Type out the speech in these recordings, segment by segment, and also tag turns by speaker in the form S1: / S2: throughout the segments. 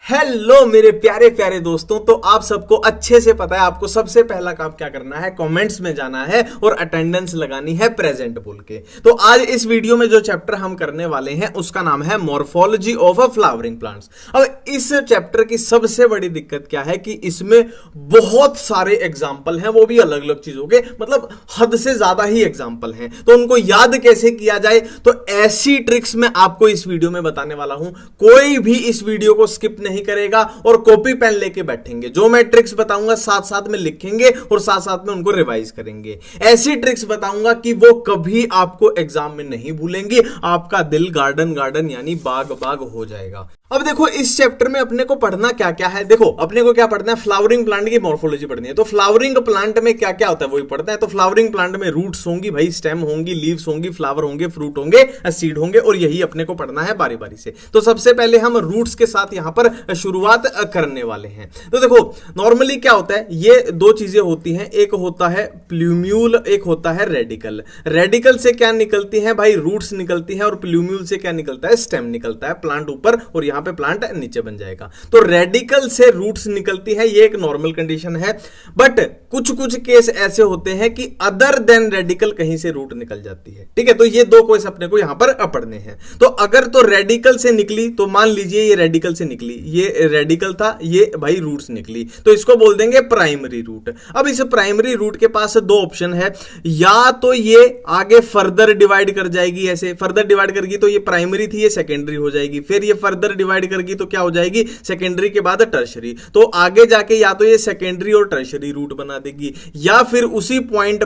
S1: Hello मेरे प्यारे प्यारे दोस्तों। तो आप सबको अच्छे से पता है आपको सबसे पहला काम क्या करना है, कमेंट्स में जाना है और अटेंडेंस लगानी है प्रेजेंट बोल के। तो आज इस वीडियो में जो चैप्टर हम करने वाले हैं उसका नाम है morphology of a flowering plants. अब इस चैप्टर की सबसे बड़ी दिक्कत क्या है कि इसमें बहुत सारे एग्जाम्पल हैं, वो भी अलग अलग चीजों के, मतलब हद से ज्यादा ही एग्जाम्पल हैं। तो उनको याद कैसे किया जाए, तो ऐसी ट्रिक्स मैं आपको इस वीडियो में बताने वाला हूं। कोई भी इस वीडियो को स्किप नहीं करेगा और कॉपी पेन लेके बैठेंगे। जो मैं ट्रिक्स बताऊंगा साथ साथ में लिखेंगे और साथ साथ में उनको रिवाइज करेंगे। ऐसी ट्रिक्स बताऊंगा कि वो कभी आपको एग्जाम में नहीं भूलेंगी। आपका दिल गार्डन गार्डन यानी बाग बाग हो जाएगा। अब देखो इस चैप्टर में अपने को पढ़ना क्या क्या है। देखो अपने को क्या पढ़ना है, फ्लावरिंग प्लांट की मॉर्फोलॉजी पढ़नी है। तो फ्लावरिंग प्लांट में क्या क्या होता है वही पढ़ना है। तो फ्लावरिंग प्लांट में रूट्स होंगी भाई, स्टेम होंगी, लीव्स होंगी, फ्लावर होंगे, फ्रूट होंगे, सीड होंगे, और यही अपने को पढ़ना है बारी बारी से। तो सबसे पहले हम रूट्स के साथ यहां पर शुरुआत करने वाले हैं। तो देखो नॉर्मली क्या होता है, ये दो चीजें होती हैं, एक होता है प्लूम्यूल, एक होता है रेडिकल। रेडिकल से क्या निकलती है भाई, रूट्स निकलती है, और प्लूम्यूल से क्या निकलता है, स्टेम निकलता है। प्लांट ऊपर और यहां पे प्लांट नीचे बन जाएगा। तो रेडिकल से रूट्स निकलती है, ये एक नॉर्मल कंडीशन है। बट कुछ कुछ केस ऐसे होते हैं कि अदर देन रेडिकल कहीं से रूट निकल जाती है। ठीक है, तो ये दो केस अपने को यहां पर पढ़ने हैं। तो अगर तो रेडिकल से निकली, तो मान लीजिए ये रेडिकल से निकली, ये रेडिकल था, ये भाई रूट्स निकली, तो इसको बोल देंगे प्राइमरी रूट। अब इस प्राइमरी रूट के पास दो ऑप्शन है, या तो ये आगे फर्दर डिवाइड कर जाएगी, ऐसे फर्दर डिवाइड करेगी तो ये प्राइमरी थी, ये सेकेंडरी हो जाएगी, फिर ये फर्दर डिवाइड करेगी तो क्या हो जाएगी, सेकेंडरी के बाद टर्शरी। तो आगे जाके या तो ये सेकेंडरी और टर्शरी रूट बना देगी, या फिर उसी पॉइंट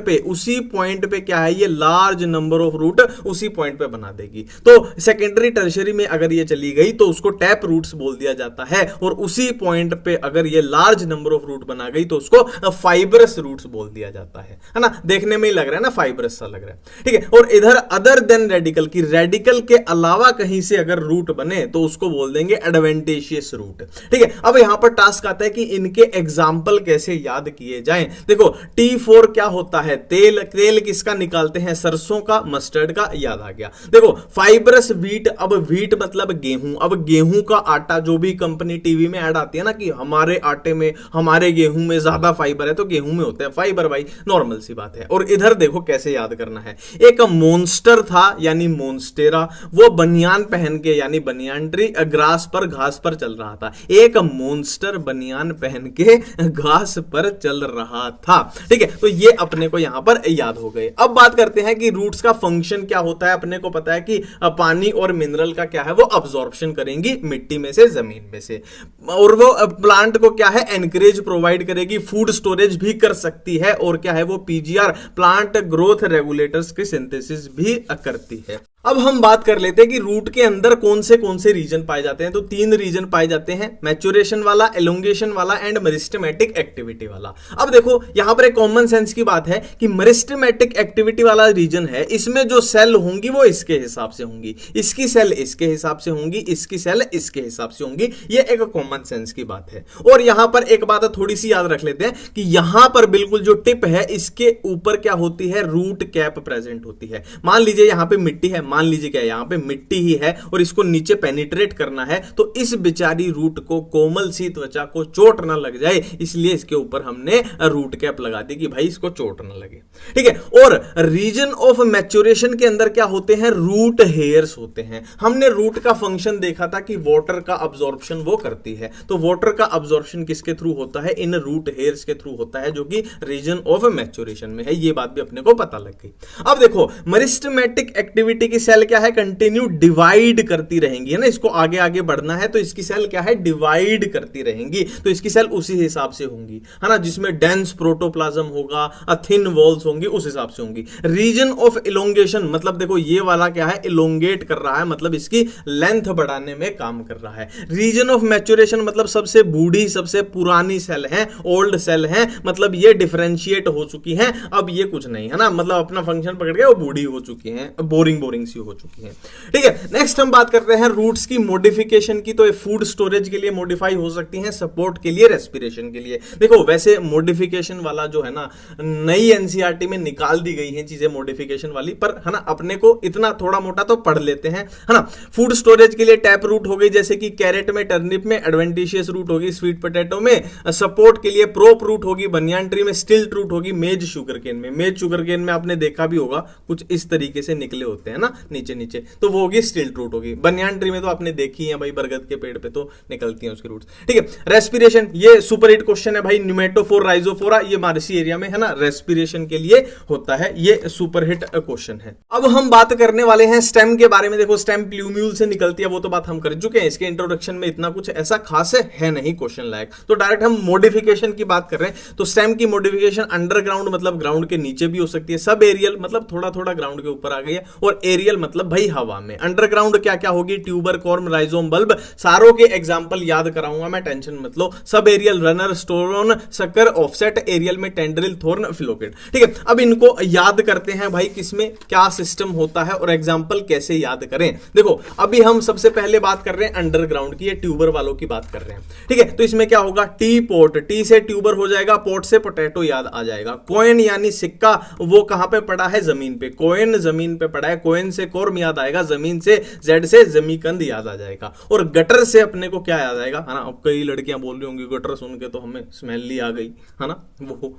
S1: पे क्या है, ये लार्ज नंबर ऑफ रूट उसी पॉइंट पे बना देगी। तो सेकेंडरी टर्शरी में अगर ये चली गई तो उसको टैप रूट्स बोल दिया जाता है, और उसी पॉइंट पे अगर ये लार्ज नंबर ऑफ रूट बना गई तो उसको फाइबरस रूट्स बोल दिया जाता है ना। देखने में ही लग रहा है ना, फाइबरस सा लग रहा है। ठीक है, और इधर अदर देन रेडिकल की, रेडिकल के अलावा कहीं से अगर रूट बने तो उसको बोल देंगे एडवेंटेशियस रूट। ठीक है, अब यहां पर टास्क आता है कि इनके एग्जाम्पल कैसे याद किए जाएं। देखो T4 क्या होता है, तेल। तेल किसका निकालते हैं, सरसों का, मस्टर्ड का, याद आ गया। देखो फाइबरस व्हीट, अब व्हीट मतलब गेहूं। अब गेहूं का आटा, जो भी कंपनी टीवी में ऐड आती है ना कि हमारे आटे में, हमारे गेहूं में ज्यादा फाइबर है, तो गेहूं में होता है फाइबर भाई, नॉर्मल सी बात है। और इधर देखो कैसे याद करना है, एक मॉन्स्टर था यानी मोन्स्टेरा, वो बनियान पहन के यानी बनियान ट्री ग्रास पर, घास पर चल रहा था। एक मॉन्स्टर बनियान पहन के घास पर चल रहा था। ठीक है, तो ये अपने को यहां पर याद हो गए। अब बात करते हैं कि रूट्स का फंक्शन क्या होता है। अपने को पता है कि पानी और मिनरल का क्या है, वो अब्जॉर्प्शन करेंगी मिट्टी में से, जमीन में से, और वो प्लांट को क्या है, एनकरेज प्रोवाइड करेगी, फूड स्टोरेज भी कर सकती है, और क्या है वो PGR प्लांट ग्रोथ रेगुलेटर्स की सिंथेसिस भी करती है। अब हम बात कर लेते हैं कि रूट के अंदर कौन से रीजन पाए जाते हैं। तो 3 रीजन पाए जाते हैं, मैच्योरेशन वाला, एलोंगेशन वाला एंड मेरिस्टेमेटिक एक्टिविटी वाला। अब देखो यहां पर एक कॉमन सेंस की बात है कि मेरिस्टेमेटिक एक्टिविटी वाला रीजन है, इसमें जो सेल होंगी वो इसके हिसाब से होंगी, इसकी सेल इसके हिसाब से होंगी, इसकी सेल इसके हिसाब से होंगी। ये एक कॉमन सेंस की बात है। और यहां पर एक बात थोड़ी सी याद रख लेते हैं कि यहां पर बिल्कुल जो टिप है, इसके ऊपर क्या होती है, रूट कैप प्रेजेंट होती है। मान लीजिए यहां पे मिट्टी है, मान लीजिए क्या यहां पे मिट्टी ही है और इसको नीचे पेनिट्रेट करना है, तो इस बेचारी रूट को, कोमल सी त्वचा को चोट ना लग जाए, इसलिए इसके ऊपर हमने रूट कैप लगा दी कि भाई इसको चोट ना लगे। ठीक है, और रीजन ऑफ मैच्योरेशन के अंदर क्या होते हैं, रूट हेयर्स होते हैं। हमने रूट का फंक्शन देखा था कि वाटर का अब्जॉर्प्शन वो करती है, तो वाटर का अब्जॉर्प्शन किसके थ्रू होता है, इन रूट हेयर्स के थ्रू होता है, जो कि रीजन ऑफ मैच्योरेशन में है। ये बात भी अपने को पता लग गई। अब देखो मेरिस्टेमेटिक एक्टिविटी की सेल क्या है, कंटिन्यू डिवाइड करती रहेंगी, है ना। इसको आगे आगे बढ़ना है तो इसकी सेल क्या है, डिवाइड करती रहेंगी, तो इसकी सेल उसी हिसाब से होंगी, है ना, जिसमें डेंस प्रोटोप्लाज्म होगा, थिन वॉल्स होंगी, उस हिसाब से होंगी। रीजन ऑफ इलोंगेशन मतलब देखो ये वाला क्या है, इलोंगेट कर रहा है, मतलब इसकी लेंथ बढ़ाने में काम कर रहा है। रीजन ऑफ मैच्योरेशन मतलब सबसे बूढ़ी, सबसे पुरानी सेल है, ओल्ड सेल है, मतलब ये डिफरेंशिएट हो चुकी है, अब ये कुछ नहीं, है ना, मतलब अपना फंक्शन पकड़ के वो बूढ़ी हो चुकी है, बोरिंग थिंग्स ही हो चुकी हैं। ठीक है, नेक्स्ट हम बात करते हैं रूट्स की मॉडिफिकेशन की। तो ये फूड स्टोरेज के लिए मॉडिफाई हो सकती हैं, सपोर्ट के लिए, रेस्पिरेशन के लिए। देखो वैसे मॉडिफिकेशन वाला जो है ना नई एनसीईआरटी में निकाल दी गई है चीजें मॉडिफिकेशन वाली, पर है ना अपने को इतना थोड़ा मोटा तो पढ़ लेते हैं, है ना। फूड स्टोरेज के लिए टैप रूट हो गई, जैसे कि कैरेट में, टर्निप में, एडवेंटिशियस रूट होगी, स्वीट पोटैटो में। सपोर्ट के लिए प्रोप रूट होगी, बनियान ट्री में स्टिल्ट रूट होगी, मेज शुगर केन में। मेज शुगर केन में आपने देखा भी होगा कुछ इस तरीके से निकले होते हैं ना नीचे नीचे, तो वो होगी स्टिल्ट रूट होगी। बनियान ट्री में तो आपने देखी है भाई, बरगद के पेड़ पे तो निकलती हैं उसके रूट्स। ठीक है, रेस्पिरेशन, ये सुपर हिट क्वेश्चन है भाई। न्यूमेटोफोर, राइजोफोरा, ये मार्सी एरिया में है ना रेस्पिरेशन के लिए होता है, ये सुपर हिट क्वेश्चन है। अब हम बात करने वाले हैं स्टेम के बारे में। देखो स्टेम प्लूम्यूल से निकलती है, वो तो बात हम कर चुके हैं। इसके इंट्रोडक्शन में इतना कुछ ऐसा खास है नहीं क्वेश्चन लायक, तो डायरेक्ट हम मॉडिफिकेशन की बात कर रहे हैं। तो स्टेम की मॉडिफिकेशन अंडरग्राउंड मतलब ग्राउंड के नीचे भी हो सकती है, सब एरियल मतलब थोड़ा थोड़ा ग्राउंड के ऊपर आ गई है, और एरियल मतलब भाई हवा में। अंडरग्राउंड क्या क्या होगी, ट्यूबर, कॉर्म, राइजोम, बल्ब, सारों के एग्जांपल याद कराऊंगा मैं, टेंशन मत लो। सब एरियल, रनर, स्टोलोन, शक्कर, ऑफसेट, एरियल में टेंड्रिल, थॉर्न, फिलोकेट। ठीक है, अब इनको याद करते हैं भाई, किसमें क्या सिस्टम होता है और एग्जांपल कैसे याद करें। देखो अभी हम सबसे पहले बात कर रहे हैं अंडरग्राउंड की, ये ट्यूबर वालों की बात कर रहे हैं। ठीक है, तो इसमें क्या होगा, टी पोट, टी से ट्यूबर हो जाएगा, पोट से पोटैटो याद आ जाएगा। कॉइन यानी सिक्का, वो कहां पे पड़ा है, जमीन पे। कॉइन जमीन पे पड़ा है, कॉइन से कॉर्म याद आएगा, जमीन से जेड से जमीकंद याद आ जाएगा। और गटर से अपने को क्या याद आएगा, है ना। अब कई लड़कियां बोल रही होंगी गटर सुन के तो हमें स्मेल ही आ गई, है ना, वो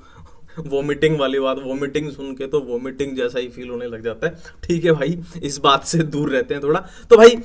S1: वोमिटिंग वाली बात। वोमिटिंग सुन के तो वोमिटिंग जैसा ही फील होने लग जाता है। ठीक है भाई, इस बात से दूर रहते हैं थोड़ा। तो भाई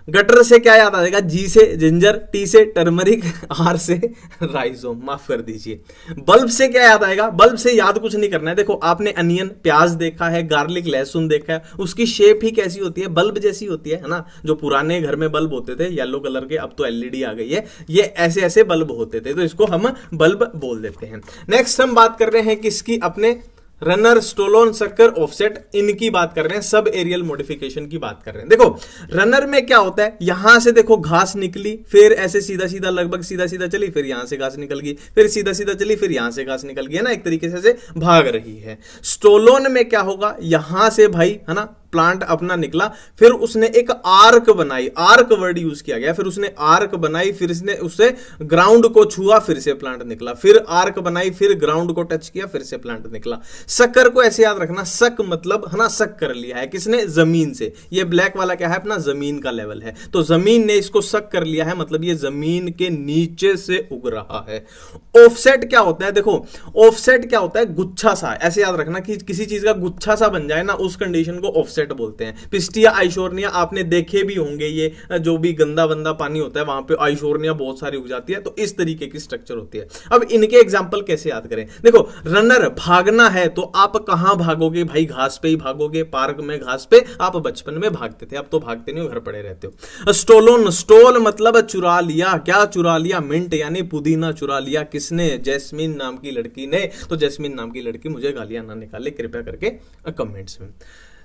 S1: गटर से क्या याद आ जाएगा, जी से जिंजर, टी से टर्मरिक, आर से राइजोम, माफ कर दीजिए। बल्ब से क्या याद आएगा, बल्ब से याद कुछ नहीं करना है। देखो आपने अनियन, प्याज देखा है, गार्लिक, लहसुन देखा है, उसकी शेप ही कैसी होती है, बल्ब जैसी होती है ना। जो पुराने घर में बल्ब होते थे येलो कलर के, अब तो एलईडी आ गई है, ये ऐसे ऐसे बल्ब होते थे, तो इसको हम बल्ब बोल देते हैं। नेक्स्ट हम बात कर रहे हैं किसकी, अपने रनर, स्टोलोन, शक्कर, ऑफसेट, इनकी बात कर रहे हैं, सब एरियल मॉडिफिकेशन की बात कर रहे हैं। देखो रनर में क्या होता है, यहां से देखो घास निकली, फिर ऐसे सीधा सीधा लगभग सीधा सीधा चली, फिर यहां से घास निकल गई, फिर सीधा सीधा चली, फिर यहां से घास निकल गई, है ना, एक तरीके से भाग रही है। स्टोलोन में क्या होगा, यहां से भाई है ना प्लांट अपना निकला, फिर उसने एक आर्क बनाई, आर्क वर्ड यूज किया गया, फिर उसने आर्क बनाई, फिर इसने उससे ग्राउंड को छुआ, फिर से प्लांट निकला, फिर आर्क बनाई, फिर ग्राउंड को टच किया, फिर से प्लांट निकला। शक्कर को ऐसे याद रखना, शक मतलब है ना शक कर लिया है किसने, जमीन से। ये ब्लैक वाला क्या है, अपना जमीन का लेवल है, तो जमीन ने इसको शक कर लिया है, मतलब ये जमीन के नीचे से उग रहा है। ऑफसेट क्या होता है, देखो ऑफसेट क्या होता है, गुच्छा सा, ऐसे याद रखना कि किसी चीज का गुच्छा सा बन जाए ना, उस कंडीशन को ऑफसेट बोलते हैं। पिस्टिया, आइशोर्निया आपने देखे भी होंगे, ये जो भी गंदा वंदा पानी होता है वहां पे आइशोर्निया बहुत सारी उग जाती है, तो इस तरीके की स्ट्रक्चर होती है। अब इनके एग्जांपल कैसे याद करें, देखो रनर, भागना है तो आप कहां भागोगे भाई, घास पे ही भागोगे, पार्क में घास पे आप बचपन में भागते थे, अब तो भागते नहीं हो, घर पड़े रहते हो। स्टोलोन, स्टोल मतलब चुरा लिया, क्या चुरा लिया, मिंट यानी पुदीना चुरा लिया, किसने, जैस्मिन नाम की लड़की ने। तो जैस्मिन नाम की लड़की मुझे गालियां ना निकाले कृपया करके कमेंट्स में।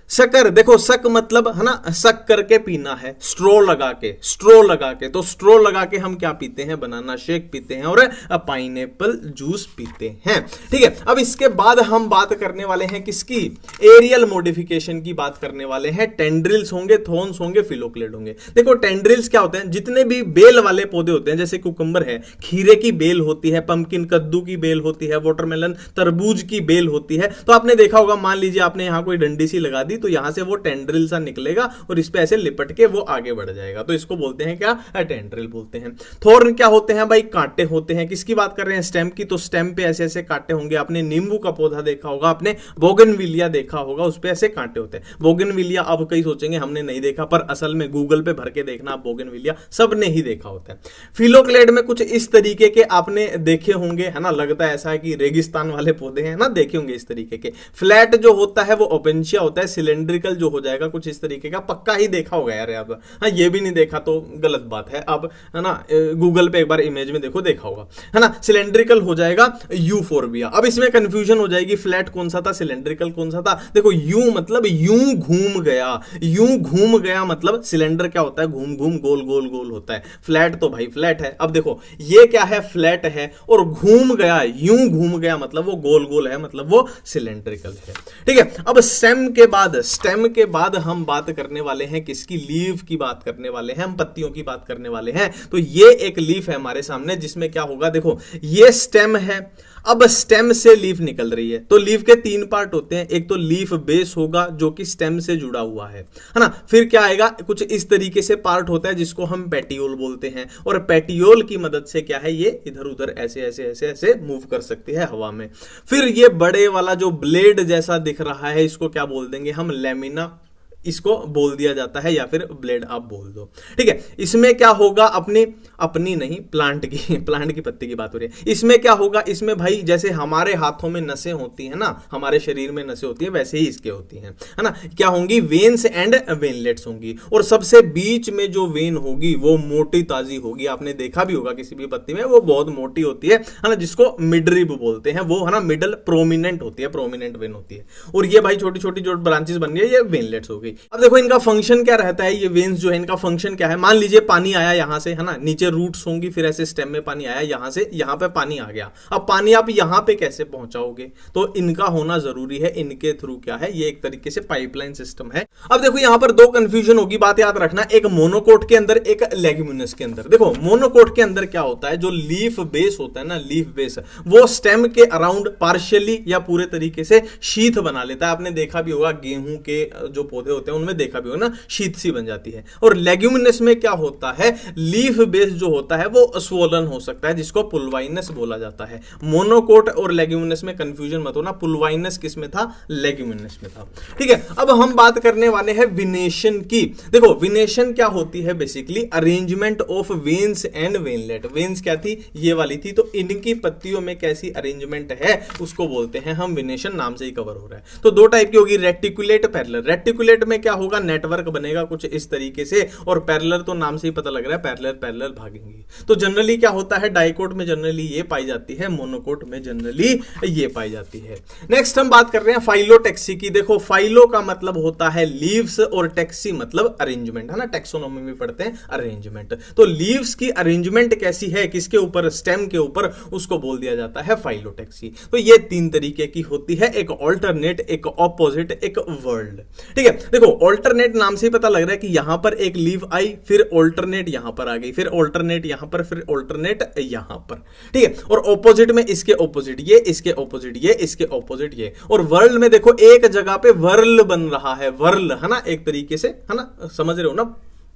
S1: शक्कर, देखो शक मतलब है ना शक करके पीना है, स्ट्रो लगा के, स्ट्रो लगा के, तो स्ट्रो लगा के हम क्या पीते हैं, बनाना शेक पीते हैं और पाइनएप्पल जूस पीते हैं। ठीक है, अब इसके बाद हम बात करने वाले हैं किसकी, एरियल मॉडिफिकेशन की बात करने वाले हैं। टेंड्रिल्स होंगे, थॉर्न्स होंगे, फिलोक्लेड होंगे। देखो टेंड्रिल्स क्या होते हैं, जितने भी बेल वाले पौधे होते हैं, जैसे कुकुम्बर है, खीरे की बेल होती है, पंपकिन कद्दू की बेल होती है, वाटरमेलन तरबूज की बेल होती है। तो आपने देखा होगा, मान लीजिए आपने यहां कोई डंडी सी लगा दी, तो यहां से वो टेंड्रिल सा निकलेगा और इस पे ऐसे लिपट के वो आगे बढ़ जाएगा, तो इसको बोलते हैं क्या, टेंड्रिल बोलते हैं। थॉर्न क्या होते हैं भाई, कांटे होते हैं। किसकी बात कर रहे हैं, स्टेम की, तो स्टेम पे ऐसे ऐसे कांटे होंगे। आपने नींबू का पौधा देखा होगा, आपने बोगनविलिया देखा होगा, उस पे ऐसे कांटे होते हैं। बोगनविलिया अब कई सोचेंगे हमने नहीं देखा, पर असल में गूगल पे भर के देखना, बोगनविलिया सबने ही देखा होता है। फिलोक्लेड में कुछ इस तरीके के आपने देखे होंगे, है ना, लगता है ऐसा है कि रेगिस्तान वाले पौधे हैं ना, देखे होंगे इस तरीके के। फ्लैट जो होता है वो ओपेंशिया होता है, सिलेंड्रिकल जो हो जाएगा कुछ इस तरीके का, पक्का ही देखा होगा यार आप। हाँ, ये भी नहीं देखा तो गलत बात है, अब है ना गूगल पे एक बार इमेज में देखो, देखा होगा, है ना। सिलेंड्रिकल हो जाएगा यूफोर्बिया। अब इसमें कंफ्यूजन हो जाएगी, फ्लैट कौन सा था, सिलेंड्रिकल कौन सा था। देखो यू मतलब यूं घूम गया, यूं घूम गया मतलब सिलेंडर क्या होता है, घूम घूम गोल गोल गोल होता है। फ्लैट तो भाई फ्लैट है। अब देखो ये क्या है, फ्लैट है, और घूम गया, यूं घूम गया मतलब वो गोल गोल है, मतलब वो सिलेंड्रिकल है। ठीक है, अब स्टेम के बाद बाद, स्टेम के बाद हम बात करने वाले हैं किसकी? लीफ की बात करने वाले हैं, हम पत्तियों की बात करने वाले हैं। तो ये एक लीफ है हमारे सामने, जिसमें क्या होगा, देखो ये स्टेम है, अब स्टेम से लीफ निकल रही है। तो लीफ के 3 पार्ट होते हैं, एक तो लीफ बेस होगा जो कि स्टेम से जुड़ा हुआ है ना। फिर क्या आएगा, कुछ इस तरीके से पार्ट होता है जिसको हम पेटियोल बोलते हैं, और पेटियोल की मदद से क्या है, ये इधर उधर ऐसे ऐसे ऐसे ऐसे मूव कर सकती है हवा में। फिर ये बड़े वाला जो ब्लेड जैसा दिख रहा है, इसको क्या बोल देंगे हम? लेमिना इसको बोल दिया जाता है, या फिर ब्लेड आप बोल दो, ठीक है। इसमें क्या होगा, अपनी नहीं, प्लांट की पत्ती की बात हो रही है। इसमें क्या होगा, इसमें भाई जैसे हमारे हाथों में नसें होती हैं ना, हमारे शरीर में नसें होती है, वैसे ही इसके होती हैं, है ना। क्या होंगी? वेन्स एंड वेनलेट्स होंगी, और सबसे बीच में जो वेन होगी वो मोटी ताजी होगी। आपने देखा भी होगा किसी भी पत्ती में, वो बहुत मोटी होती है ना, जिसको मिडरिब बोलते हैं, वो है ना मिडल प्रोमिनेंट होती है, प्रोमिनेंट वेन होती है। और ये भाई छोटी छोटी जो ब्रांचेस बन रही है, ये वेनलेट्स हो गई। अब देखो इनका फंक्शन क्या रहता है, ये वेन्स जो है इनका फंक्शन क्या है। मान लीजिए पानी आया यहां से, है ना, नीचे रूट्स होंगी, फिर ऐसे स्टेम में पानी आया, यहां से यहां पे पानी आ गया। अब पानी आप यहां पे कैसे पहुंचाओगे? तो इनका होना जरूरी है, इनके थ्रू क्या है, ये एक तरीके से पाइपलाइन सिस्टम है। अब देखो यहां पर 2 कंफ्यूजन होगी, बात याद रखना, एक मोनोकोट के अंदर, एक लेग्यूमिनस के अंदर। देखो मोनोकोट के अंदर क्या होता है, जो लीफ बेस होता है ना, लीफ बेस वो स्टेम के अराउंड पार्शियली या पूरे तरीके से शीथ बना लेता है। आपने देखा भी होगा गेहूं के जो पौधे होते हैं उनमें देखा भी होगा ना, शीत सी बन जाती है। और लेग्यूमिनस में क्या होता है, लीफ बेस जो होता है वो स्वोलन हो सकता है, जिसको पुलवाइनस बोला जाता है। मोनोकोट और लेग्यूमिनस में कंफ्यूजन मत होना, पुलवाइनस किस में था? लेग्यूमिनस में था, ठीक है। अब हम बात करने वाले हैं विनेशन की। देखो विनेशन क्या होती है, basically arrangement of veins and veinlet. Veins क्या थी? ये वाली थी, तो इनकी पत्तियों में कैसी अरेंजमेंट है उसको बोलते हैं हम विनेशन, नाम से ही कवर हो रहा है। तो 2 टाइप की होगी, रेटिकुलेट, पैरेलल। रेटिकुलेट में क्या होगा, नेटवर्क बनेगा कुछ इस तरीके से, और पैरेलल तो नाम से ही पता लग रहा है पैरेलल पैरेलल भागेंगे। तो जनरली क्या होता है, डाइकोट में जनरली ये पाई जाती है, मोनोकोट में जनरली ये पाई जाती है। नेक्स्ट हम बात कर रहे हैं फाइलोटेक्सी की। देखो फाइलो का मतलब होता है लीव्स, और टेक्सी मतलब अरेंजमेंट, है ना, टेक्सोनोमी में पढ़ते हैं अरेंजमेंट। तो लीव्स की अरेंजमेंट कैसी है, किसके ऊपर? स्टेम के ऊपर, उसको बोल दिया जाता है फाइलोटेक्सी। तो ये 3 तरीके की होती है, एक ऑल्टरनेट, एक ऑपोजिट, एक वर्ल्ड, ठीक है। देखो ऑल्टरनेट नाम से ही पता लग रहा है कि यहां पर एक लीव आई, फिर ऑल्टरनेट यहां पर आ गई, फिर ऑल्टरनेट यहां पर, फिर ऑल्टरनेट यहां पर, ठीक है। और ऑपोजिट में इसके ऑपोजिट ये, इसके ऑपोजिट ये, इसके ऑपोजिट ये। और वर्ल्ड में देखो एक जगह पे वर्ल बन रहा है, वर्ल, है ना, एक तरीके से, है ना, समझ रहे हो ना,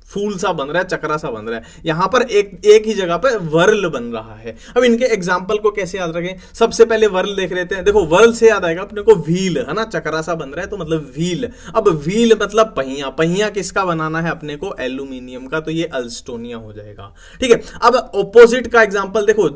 S1: फूल सा बन रहा है, चक्रा सा बन रहा है, यहां पर एक ही जगह पे वर्ल बन रहा है। अब इनके एग्जाम्पल को कैसे याद रखें, सबसे पहले वर्ल देख लेते हैं। देखो वर्ल से याद आएगा अपने को व्हील, है ना, चक्रा सा बन रहा है तो मतलब व्हील। अब व्हील मतलब पहिया, पहिया किसका बनाना है अपने को? एल्यूमिनियम का, तो ये अल्स्टोनिया हो जाएगा, ठीक है। अब ऑपोजिट का एग्जाम्पल देखो,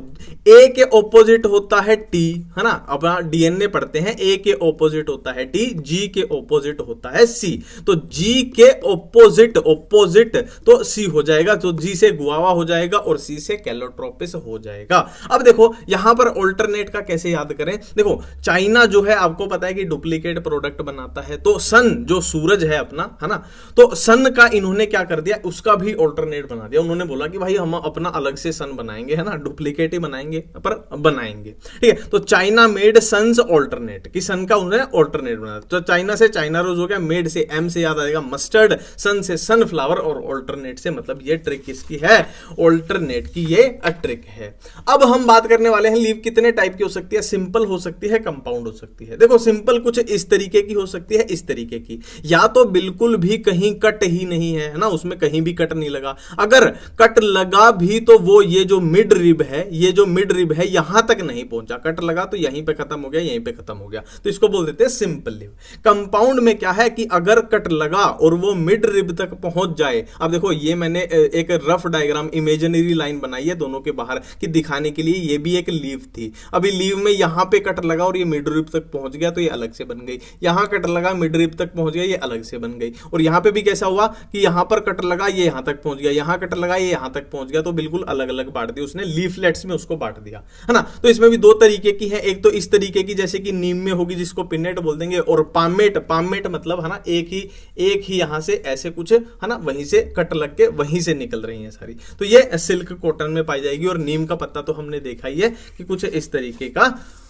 S1: ए के ऑपोजिट होता है टी, है ना, अब डीएनए पढ़ते हैं, ए के ऑपोजिट होता है टी, जी के ऑपोजिट होता है सी। तो जी के ऑपोजिट तो सी हो जाएगा, तो जी से गुआवा हो जाएगा और सी से कैलोट्रोपिस हो जाएगा। अब देखो यहां पर ऑल्टरनेट का कैसे याद करें। देखो चाइना जो है आपको पता है कि डुप्लीकेट प्रोडक्ट बनाता है, तो सन जो सूरज है अपना, है ना, तो सन का इन्होंने क्या कर दिया, उसका भी ऑल्टरनेट बना दिया। उन्होंने बोला कि भाई हम अपना अलग से सन बनाएंगे, है ना, डुप्लीकेट ही बनाएंगे पर बनाएंगे, ठीक है। तो चाइना मेड सन्स ऑल्टरनेट, कि सन का उन्होंने ऑल्टरनेट बनाया। तो चाइना से चाइना रोज हो गया, मेड से एम से याद आएगा मस्टर्ड, सन से सनफ्लावर, और ऑल्टरनेट से मतलब ये ट्रिक किसकी है, ऑल्टरनेट की ये ट्रिक है। अब हम बात करने वाले हैं लीव कितने टाइप की हो सकती है, सिंपल हो सकती है, कंपाउंड हो सकती है। देखो सिंपल कुछ इस तरीके की हो सकती है, इस तरीके की, या तो बिल्कुल भी कहीं कट ही नहीं है ना, उसमें कहीं भी कट नहीं लगा। अगर कट लगा भी तो वो ये जो मिड रिब है, ये जो मिड रिब है यहां तक नहीं पहुंचा, कट लगा तो यहीं पे खत्म हो गया, यहीं पे खत्म हो गया, तो इसको बोल देते हैं सिंपल लीव। कंपाउंड में क्या है कि अगर कट लगा और वो मिड रिब तक पहुंच जाए, अब देखो ये मैंने एक रफ डायग्राम, इमेजिनरी लाइन बनाई है दोनों के बाहर कि दिखाने के लिए, ये भी एक लीव थी। अभी लीव में यहां पे कट लगा और ये मिड रिब तक पहुंच गया तो ये अलग से बन गई, यहां कट लगा मिड रिब तक पहुंच गया, ये अलग से बन गई। और यहां पे भी कैसा हुआ कि यहां पर कट लगा, ये यहां तक पहुंच गया, यहां कट लगा, ये यहां तक पहुंच गया, तो बिल्कुल अलग अलग बांट दिया उसने, लीफलेट्स में उसको बांट दिया, है ना। तो इसमें भी 2 तरीके की है, एक तो इस तरीके की जैसे कि नीम में होगी जिसको पिनेट बोल देंगे, और पामेट, पामेट मतलब, है ना, एक ही यहां से ऐसे कुछ, है ना, वहीं से कट लग के वहीं से निकल रही है सारी, तो ये सिल्क कॉटन में पाई जाएगी। और नीम का पत्ता तो हमने देखा ही है कि कुछ इस तरीके का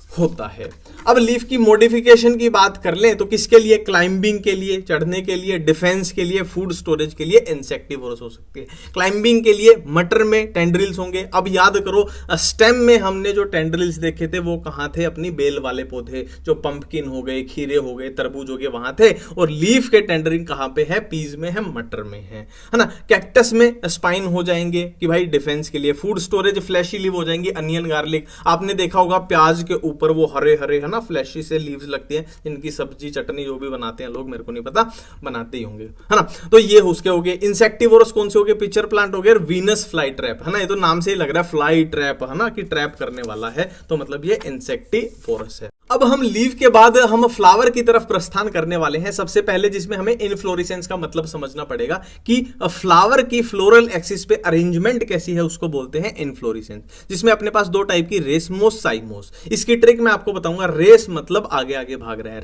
S1: होता है। अब लीफ की मॉडिफिकेशन की बात कर लें तो किसके लिए, क्लाइंबिंग के लिए, चढ़ने के लिए, डिफेंस के लिए, फूड स्टोरेज के लिए इंसेक्टिवोरस हो सकती है। क्लाइंबिंग के लिए मटर में टेंड्रिल्स होंगे। अब याद करो स्टेम में हमने जो टेंड्रिल्स देखे थे वो कहाँ थे, अपनी बेल वाले पौधे, जो पंपकिन हो गए, खीरे हो गए, तरबूज हो गए, वहां थे। और लीफ के टेंडरिंग कहाँ पे है, पीज में है, मटर में है ना। कैक्टस में स्पाइन हो जाएंगे कि भाई डिफेंस के लिए। फूड स्टोरेज फ्लैशी लीव हो जाएंगी, अनियन गार्लिक। आपने देखा होगा प्याज के ऊपर वो हरे हरे है ना फ्लैशी से लीव्स लगती हैं, इनकी सब्जी चटनी जो भी बनाते हैं लोग, मेरे को नहीं पता, बनाते ही होंगे है ना। तो ये उसके हो गए। इंसेक्टिवोरस कौन से हो गए, पिक्चर प्लांट हो गए, वीनस फ्लाई ट्रैप है ना। ये तो नाम से ही लग रहा है फ्लाई ट्रैप है ना, कि ट्रैप करने वाला है, तो मतलब ये इंसेक्टिवोरस है। अब हम लीव के बाद हम फ्लावर की तरफ प्रस्थान करने वाले हैं। सबसे पहले जिसमें हमें इनफ्लोरेसेंस का मतलब समझना पड़ेगा कि फ्लावर की फ्लोरल एक्सिस पे अरेंजमेंट कैसी है, उसको बोलते हैं इनफ्लोरेसेंस। जिसमें अपने पास दो टाइप की, रेसमोस, साइमोस। इसकी ट्रिक मैं आपको बताऊंगा। रेस मतलब आगे आगे भाग रहा है,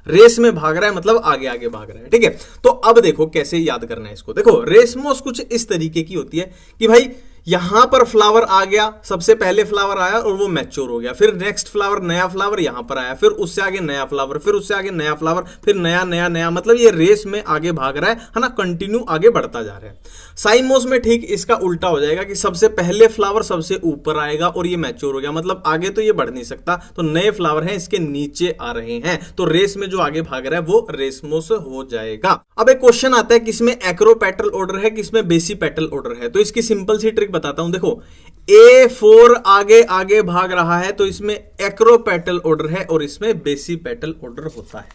S1: रेस में भाग रहा है मतलब आगे आगे भाग रहा है, ठीक है। तो अब देखो कैसे याद करना है इसको। देखो रेसमोस कुछ इस तरीके की होती है कि भाई यहां पर फ्लावर आ गया, सबसे पहले फ्लावर आया और वो मैच्योर हो गया, फिर नेक्स्ट फ्लावर, नया फ्लावर यहां पर आया, फिर उससे आगे नया फ्लावर, फिर उससे आगे नया फ्लावर, फिर नया नया नया, मतलब ये रेस में आगे भाग रहा है ना, कंटिन्यू आगे बढ़ता जा रहा है। साइमोस में ठीक इसका उल्टा हो जाएगा कि सबसे पहले फ्लावर सबसे ऊपर आएगा और ये मैच्योर हो गया, मतलब आगे तो ये बढ़ नहीं सकता, तो नए फ्लावर हैं इसके नीचे आ रहे हैं, तो रेस में जो आगे भाग रहा है वो रेसमोस हो जाएगा। अब एक क्वेश्चन आता है किसमें एक्रोपेटल ऑर्डर है, किसमें बेसिपेटल ऑर्डर है। तो इसकी सिंपल सी ट्रिक बताता हूं। देखो A4 आगे आगे भाग रहा है तो इसमें एक्रोपेटल ऑर्डर है और इसमें बेसिपेटल ऑर्डर होता है,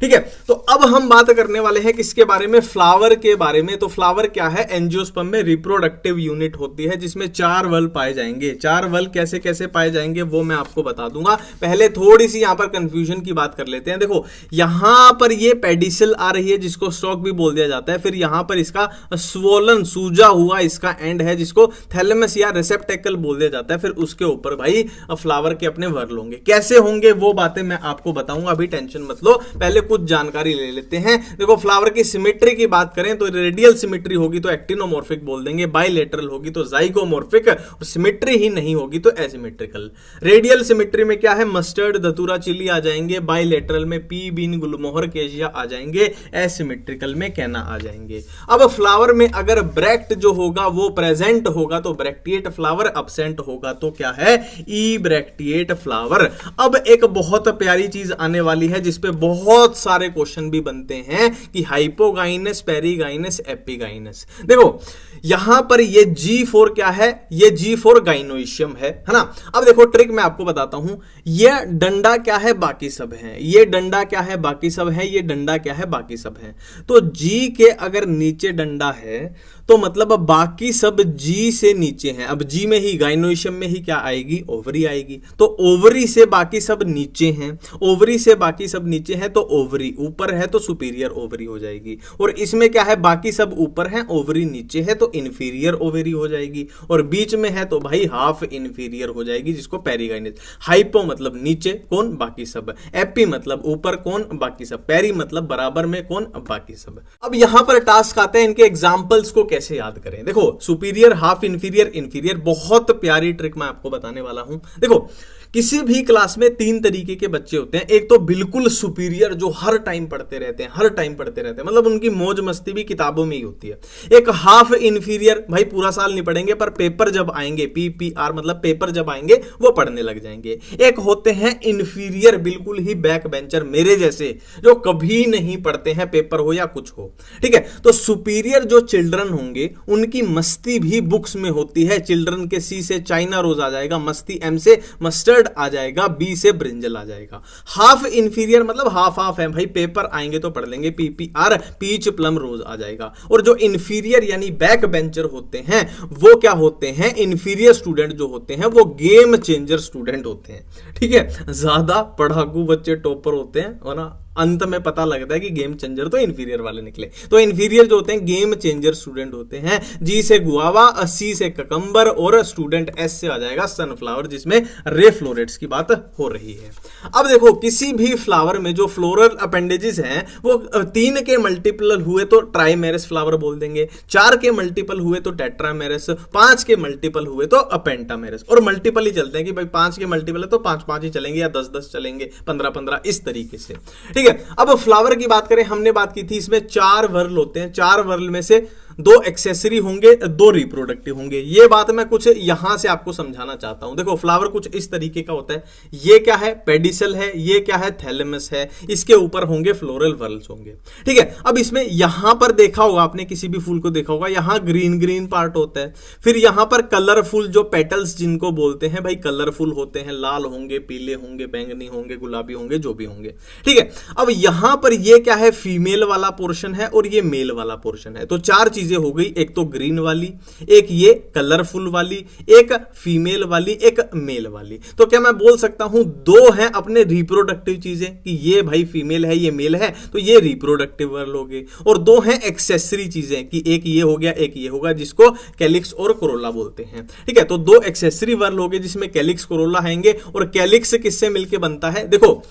S1: ठीक है। तो अब हम बात करने वाले हैं किसके बारे में, फ्लावर के बारे में। तो फ्लावर क्या है, एंजियोस्पर्म में रिप्रोडक्टिव यूनिट होती है जिसमें 4 वल पाए जाएंगे। 4 वल कैसे कैसे पाए जाएंगे वो मैं आपको बता दूंगा। पहले थोड़ी सी यहां पर कंफ्यूजन की बात कर लेते हैं। देखो यहां पर ये पेडिसल आ रही है जिसको स्टॉक भी बोल दिया जाता है, फिर यहां पर इसका स्वोलन सूजा हुआ इसका एंड है जिसको थैलेमस या रिसेप्टेकल बोल दिया जाता है, फिर उसके ऊपर भाई फ्लावर के अपने वर्ल होंगे। कैसे होंगे वो बातें मैं आपको बताऊंगा, अभी टेंशन मत लो, पहले कुछ जानकारी ले लेते हैं। देखो फ्लावर की सिमेट्री की बात करें तो रेडियल सिमेट्री होगी तो एक्टिनोमॉर्फिक बोल देंगे, बाइलेटरल होगी तो जाइगोमॉर्फिक, और सिमेट्री ही नहीं होगी तो एसिमेट्रिकल। रेडियल सिमेट्री में क्या है, मस्टर्ड, धतूरा, चिली आ जाएंगे, बाइलेटरल में पी, बीन, गुलमोहर, केशिया आ जाएंगे, एसिमेट्रिकल में कैना आ जाएंगे। अब फ्लावर में अगर ब्रैक्ट जो होगा वो प्रेजेंट होगा तो ब्रैक्टिएट फ्लावर, अब्सेंट होगा तो क्या है, ई ब्रैक्टिएट फ्लावर। अब एक बहुत प्यारी चीज आने वाली है जिसपे बहुत सारे क्वेश्चन भी बनते हैं कि हाइपोगाइनस, पेरीगाइनस, एपिगाइनस। देखो यहां पर ये G4 क्या है, ये G4 गाइनोइशियम है ना। अब देखो ट्रिक मैं आपको बताता हूं, ये डंडा क्या है, बाकी सब है, ये डंडा क्या है, बाकी सब है, ये डंडा क्या है, बाकी सब है। तो G के अगर नीचे डंडा है तो मतलब बाकी सब G से नीचे हैं। अब G में ही, गाइनोइशियम में ही क्या आएगी, ओवरी आएगी, तो ओवरी से बाकी सब नीचे हैं, ओवरी से बाकी सब नीचे हैं तो ओवरी ऊपर है तो सुपीरियर ओवरी हो जाएगी। और इसमें क्या है, बाकी सब ऊपर हैं, ओवरी नीचे है तो इंफीरियर ओवरी हो जाएगी, और बीच में है तो भाई हाफ इंफीरियर हो जाएगी जिसको पेरीगाइनस। हाइपो मतलब नीचे, कौन, बाकी सब। एपी मतलब ऊपर, कौन, बाकी सब। पेरी मतलब बराबर में, कौन, बाकी सब। अब यहां पर टास्क आते हैं इनके एग्जांपल्स को कैसे याद करें। देखो सुपीरियर, हाफ इंफीरियर, इंफीरियर, बहुत प्यारी ट्रिक मैं आपको बताने वाला हूं। देखो किसी भी क्लास में 3 तरीके के बच्चे होते हैं। एक तो बिल्कुल सुपीरियर जो हर टाइम पढ़ते रहते हैं, हर टाइम पढ़ते रहते हैं, मतलब उनकी मौज मस्ती भी किताबों में ही होती है। एक हाफ इंफीरियर, भाई पूरा साल नहीं पढ़ेंगे पर पेपर जब आएंगे, PPR मतलब पेपर जब आएंगे वो पढ़ने लग जाएंगे। एक होते हैं इंफीरियर, बिल्कुल ही बैक बेंचर मेरे जैसे, जो कभी नहीं पढ़ते हैं, पेपर हो या कुछ हो, ठीक है। तो सुपीरियर जो चिल्ड्रन होंगे उनकी मस्ती भी बुक्स में होती है। चिल्ड्रन के C से चाइना रोज आ जाएगा, मस्ती M से मस्टर्ड आ जाएगा, B से ब्रिंजल आ जाएगा। हाफ इंफीरियर मतलब हाफ हाफ है, भाई पेपर आएंगे तो पढ़ लेंगे, PPR पीच प्लम रोज आ जाएगा। और जो इंफीरियर यानी बैक बेंचर होते हैं वो क्या होते हैं, इंफीरियर स्टूडेंट जो होते हैं वो गेम चेंजर स्टूडेंट होते हैं, ठीक है। ज्यादा पढ़ाकू बच्चे टॉपर होते हैं और ना अंत में पता लगता है कि गेम चेंजर तो इन्फीरियर वाले निकले। तो इन्फीरियर जो होते हैं गेम चेंजर स्टूडेंट होते हैं। जी से गुआवा, सी से ककम्बर और स्टूडेंट एस से आ जाएगा सनफ्लावर, जिसमें रे फ्लोरेट्स की बात हो रही है। अब देखो किसी भी फ्लावर में जो फ्लोरल अपेंडेजेस हैं वो 3 के मल्टीपल हुए तो ट्राइमेरस फ्लावर बोल देंगे, 4 के मल्टीपल हुए तो टेट्रामेरस, 5 के मल्टीपल हुए तो पेंटामेरस। और मल्टीपल ही चलते हैं कि भाई 5 के मल्टीपल है तो 5-5 ही चलेंगे या 10-10 चलेंगे, 15-15 इस तरीके से। ठीक है, अब फ्लावर की बात करें, हमने बात की थी इसमें 4 वर्ल होते हैं, 4 वर्ल में से 2 एक्सेसरी होंगे, 2 रिप्रोडक्टिव होंगे। ये बात मैं कुछ यहां से आपको समझाना चाहता हूं। देखो फ्लावर कुछ इस तरीके का होता है, ये क्या है पेडिसल है, ये क्या है थैलेमस है, इसके ऊपर होंगे फ्लोरल वर्ल्स होंगे। ठीक है, अब इसमें यहां पर देखा होगा आपने, किसी भी फूल को देखा होगा, यहां ग्रीन ग्रीन पार्ट होता है, फिर यहां पर कलरफुल जो पेटल्स जिनको बोलते हैं भाई कलरफुल होते हैं, लाल होंगे, पीले होंगे, बैंगनी होंगे, गुलाबी होंगे, जो भी होंगे। ठीक है, अब यहां पर ये क्या है फीमेल वाला पोर्शन है और ये मेल वाला पोर्शन है। तो 4 चीजें हो गई, एक तो ग्रीन वाली, एक ये कलरफुल वाली, एक फीमेल वाली, एक मेल वाली। तो क्या मैं बोल सकता हूं 2 हैं अपने रिप्रोडक्टिव चीजें कि ये भाई फीमेल है ये मेल है, तो ये रिप्रोडक्टिव वर्ल हो गए, और 2 हैं एक्सेसरी चीजें कि एक ये हो गया एक ये होगा, जिसको कैलिक्स और कोरोला बोलते हैं। ठीक है, तो 2 एक्सेसरी वर्ल हो गए जिसमें कैलिक्स कोरोला आएंगे। और कैलिक्स किससे मिलकर बनता है, देखो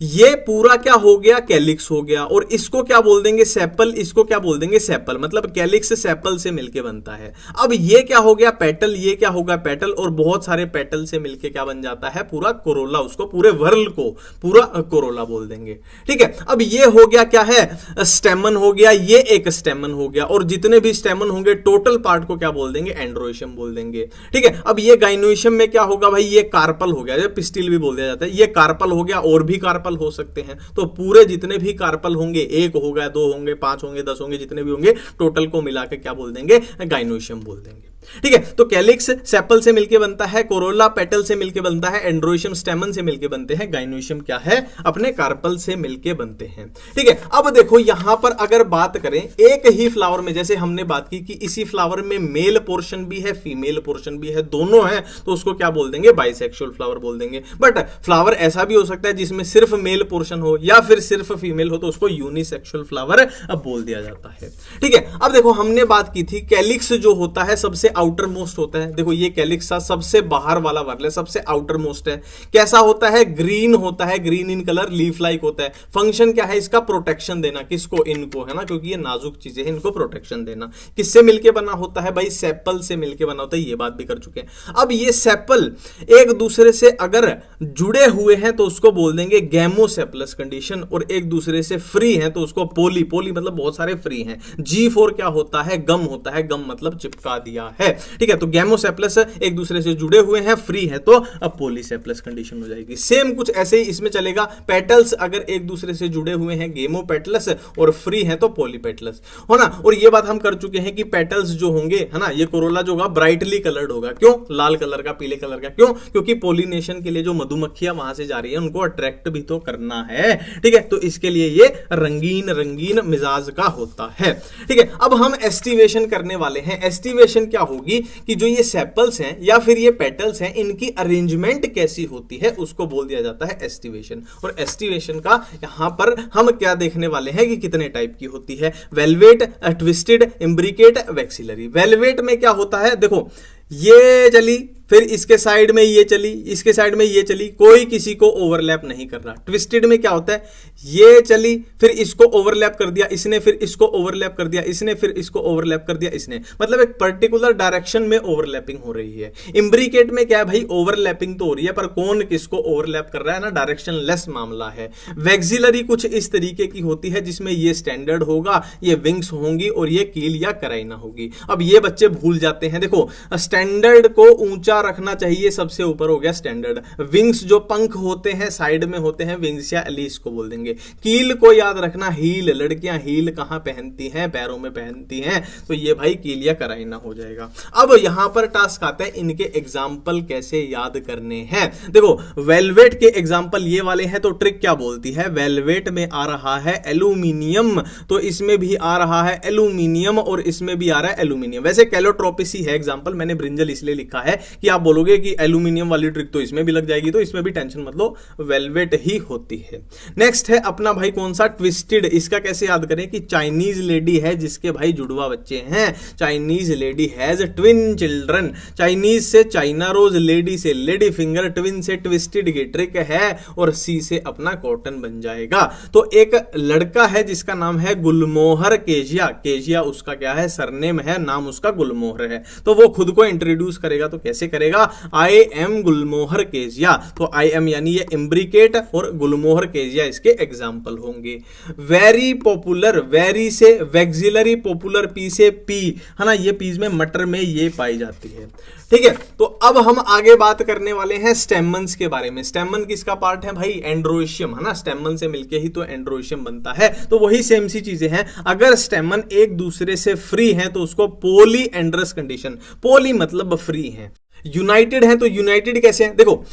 S1: ये पूरा क्या हो गया कैलिक्स हो गया, और इसको क्या बोल देंगे सेपल, इसको क्या बोल देंगे सेपल, मतलब कैलिक्स सेपल से मिलके बनता है। अब ये क्या हो गया पेटल, ये क्या होगा पेटल, और बहुत सारे पेटल से मिलके क्या बन जाता है पूरा कोरोला, उसको पूरे वर्ल को पूरा कोरोला बोल देंगे। ठीक है, अब ये हो गया क्या है स्टेमन हो गया, ये एक स्टेमन हो गया, और जितने भी स्टेमन होंगे टोटल पार्ट को क्या बोल देंगे एंड्रोइशम बोल देंगे। ठीक है, अब ये गाइनोइशम में क्या होगा भाई ये कार्पल हो गया, पिस्टिल भी बोल दिया जाता है, ये कार्पल हो गया, और भी कार्पल हो सकते हैं। तो पूरे जितने भी कार्पल होंगे, 1 होगा 2 होंगे 5 होंगे 10 होंगे, जितने भी होंगे टोटल को मिलाकर क्या बोल देंगे गाइनोइशम बोल देंगे। ठीक है, तो कैलिक्स सेपल से मिलके बनता है, कोरोला पेटल से मिलके बनता है, एंड्रोइशम स्टेमन से मिलके बनते हैं, गाइनोइशम क्या है अपने कार्पल से मिलके बनते हैं। ठीक है, अब देखो यहां पर अगर बात करें एक ही फ्लावर में, जैसे हमने बात की कि इसी फ्लावर में मेल पोर्शन भी है फीमेल पोर्शन भी है, दोनों है, तो उसको क्या बोल देंगे बाइसेक्सुअल फ्लावर बोल देंगे। बट फ्लावर ऐसा भी हो सकता है जिसमें सिर्फ मेल पोर्शन हो या फिर सिर्फ फीमेल हो, तो उसको यूनिसेक्सुअल फ्लावर अब बोल दिया जाता है। ठीक है, अब देखो हमने बात की थी कैलिक्स जो होता है सबसे आउटर मोस्ट होता है। देखो ये कैलिक्स सबसे बाहर वाला वर्ल है, सबसे आउटर मोस्ट है। कैसा होता है ग्रीन होता है, green in colour, leaf like होता है। फंक्शन क्या है इसका प्रोटेक्शन देना, किसको इनको, है ना, क्योंकि ये नाजुक चीजें हैं, इनको प्रोटेक्शन देना। किससे मिलके बना होता है भाई सेपल से मिलके बना होता है, ये बात भी कर चुके हैं। अब ये सेपल एक दूसरे से अगर जुड़े हुए हैं तो उसको बोल देंगे गैमोसेपलस कंडीशन, और एक दूसरे से फ्री हैं तो उसको पोली, पोली मतलब बहुत सारे फ्री हैं। G4 क्या होता है गम होता है, गम मतलब चिपका दिया है। ठीक है, तो गैमोसेपलस एक दूसरे से जुड़े हुए हैं, फ्री है तो अब पॉलीसेपलस कंडीशन हो जाएगी। सेम कुछ ऐसे ही इसमें चलेगा, पेटल्स अगर एक दूसरे से जुड़े हुए हैं गेमोपेटलस और फ्री है तो पॉलीपेटलस हो ना। और ये बात हम कर चुके हैं कि पेटल्स जो होंगे है ना, ये कोरोला जो होगा ब्राइटली कलर्ड होगा। क्यों लाल कलर का, पीले कलर का, क्यों क्योंकि पॉलिनेशन के लिए जो मधुमक्खियां वहां से जा रही है उनको अट्रैक्ट भी तो करना है। ठीक है, तो इसके लिए ये रंगीन रंगीन मिजाज का होता है। ठीक है, अब हम एस्टिवेशन करने वाले हैं। एस्टिवेशन क्या होगी कि जो ये सेपल्स हैं या फिर ये पेटल्स हैं, इनकी अरेंजमेंट कैसी होती है उसको बोल दिया जाता है एस्टिवेशन। और एस्टिवेशन का यहां पर हम क्या देखने वाले हैं कि कितने टाइप की होती है, velvet, twisted, imbricate, vexillary. Velvet में क्या होता है, देखो ये चली, फिर इसके साइड में ये चली, इसके साइड में ये चली, कोई किसी को ओवरलैप नहीं कर रहा। ट्विस्टेड में क्या होता है, ये चली, फिर इसको ओवरलैप कर दिया इसने, फिर इसको ओवरलैप कर दिया इसने, फिर इसको ओवरलैप कर दिया इसने, मतलब एक पर्टिकुलर डायरेक्शन में ओवरलैपिंग हो रही है। इम्ब्रिकेट में क्या है भाई, ओवरलैपिंग तो हो रही है पर कौन किसको ओवरलैप कर रहा है ना, डायरेक्शन लेस मामला है। वैक्सिलरी कुछ इस तरीके की होती है जिसमें ये स्टैंडर्ड होगा, ये विंग्स होंगी और ये कील या कराइना होगी। अब ये बच्चे भूल जाते हैं, देखो स्टैंडर्ड को ऊंचा रखना चाहिए, सबसे ऊपर हो गया स्टैंडर्ड। विंग्स जो पंख होते हैं साइड में होते हैं, विंग्स या एलिस को बोल देंगे। कील को याद रखना, हील, लड़कियां हील कहां पहनती हैं, पैरों में पहनती हैं, तो ये भाई कील या कराइना हो जाएगा। अब यहां पर टास्क आता है इनके एग्जाम्पल कैसे याद करने हैं। देखो वेलवेट के एग्जाम्पल ये वाले हैं, तो ट्रिक क्या बोलती है, वेलवेट में आ रहा है एल्यूमिनियम, तो इसमें भी आ रहा है एल्यूमिनियम और इसमें भी आ रहा है एल्यूमिनियम। वैसे कैलोट्रोपिसी है एग्जाम्पल, मैंने ब्रिंजल इसलिए लिखा है कि आप बोलोगे कि एल्यूमिनियम वाली ट्रिक तो इसमें भी लग जाएगी, तो इसमें भी टेंशन मत लो, वेलवेट ही होती है। नेक्स्ट है अपना भाई कौन सा, ट्विस्टेड। इसका कैसे याद करें कि चाइनीज लेडी है जिसके भाई जुड़वा बच्चे हैं, Chinese lady has twin children. Chinese से चाइना रोज, लेडी से लेडी फिंगर, ट्विन से ट्विस्टेड की ट्रिक है, और सी से अपना कॉटन बन जाएगा। तो एक लड़का है जिसका नाम है गुलमोहर केजिया, केजिया उसका क्या है, सरनेम है, नाम उसका गुलमोहर है। तो वो खुद को इंट्रोड्यूस करेगा, तो कैसे करेगा, आई एम गुलमोहर केजिया। तो आई एम यानी ये इम्ब्रिकेट और गुलमोहर केजिया इसके एग्जाम्पल होंगे। वेरी पॉपुलर, वेरी से वैक्सिलरी, पॉपुलर पी से पी, है ना, ये पीज में मटर में ये पाई जाती है। ठीक है, तो अब हम आगे बात करने वाले हैं स्टेमन्स के बारे में। स्टेमन किसका पार्ट है भाई, एंड्रोशियम, है ना, स्टेमन से मिलके ही तो एंड्रोशियम बनता है। तो वही सेम सी चीजें हैं, अगर स्टेमन एक दूसरे से फ्री हैं तो उसको पोली एंड्रस कंडीशन, पोली मतलब फ्री हैं, यूनाइटेड हैं तो यूनाइटेड कैसे हैं, देखो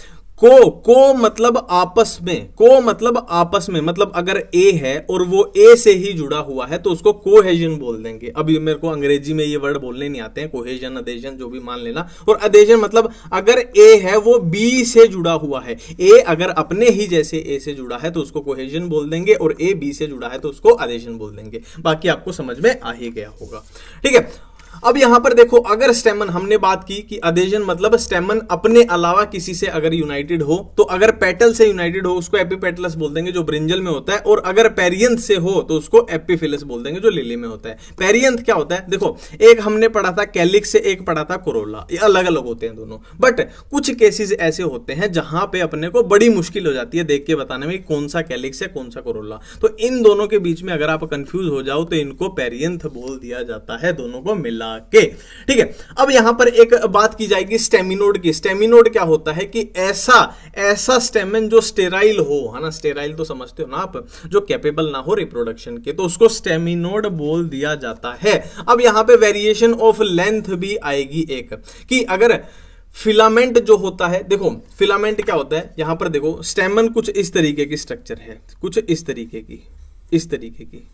S1: को मतलब आपस में, को मतलब आपस में, मतलब अगर ए है और वो ए से ही जुड़ा हुआ है तो उसको कोहेजन बोल देंगे। अभी मेरे को अंग्रेजी में ये वर्ड बोलने नहीं आते हैं, कोहेजन, अदेजन, जो भी मान लेना। और अदेजन मतलब अगर ए है वो बी से जुड़ा हुआ है, ए अगर अपने ही जैसे ए से जुड़ा है तो उसको कोहेजन बोल देंगे, और ए बी से जुड़ा है तो उसको अदेजन बोल देंगे। बाकी आपको समझ में आ ही गया होगा। ठीक है, अब यहां पर देखो, अगर स्टेमन, हमने बात की कि अडेजन मतलब स्टेमन अपने अलावा किसी से अगर यूनाइटेड हो, तो अगर पेटल से यूनाइटेड हो उसको एपिपेटलस बोल देंगे जो ब्रिंजल में होता है, और अगर पेरियंथ से हो तो उसको एपिफिलस बोल देंगे जो लिली में होता है। पेरियंथ क्या होता है, देखो एक हमने पढ़ा था कैलिक्स से, एक पढ़ा था कोरोला, ये अलग अलग होते हैं दोनों, बट कुछ केसेस ऐसे होते हैं जहां पे अपने को बड़ी मुश्किल हो जाती है देख के बताने में कौन सा कैलिक्स है कौन सा कोरोला। तो इन दोनों के बीच में अगर आप कंफ्यूज हो जाओ तो इनको पेरियंथ बोल दिया जाता है, दोनों को मिला के। ठीक है, अब यहां पर एक बात की जाएगी स्टेमिनोड की। स्टेमिनोड क्या होता है कि ऐसा स्टेमन जो स्टेराइल हो, है ना, स्टेराइल तो समझते हो ना आप, जो कैपेबल ना हो रिप्रोडक्शन के, तो उसको स्टेमिनोड बोल दिया जाता है। अब यहां पे वेरिएशन ऑफ लेंथ भी आएगी एक, कि अगर फिलामेंट जो होता है, देखो फिलामेंट क्या होता है, यहां पर देखो स्टेमन कुछ इस तरीके की स्ट्रक्चर है, कुछ इस तरीके की,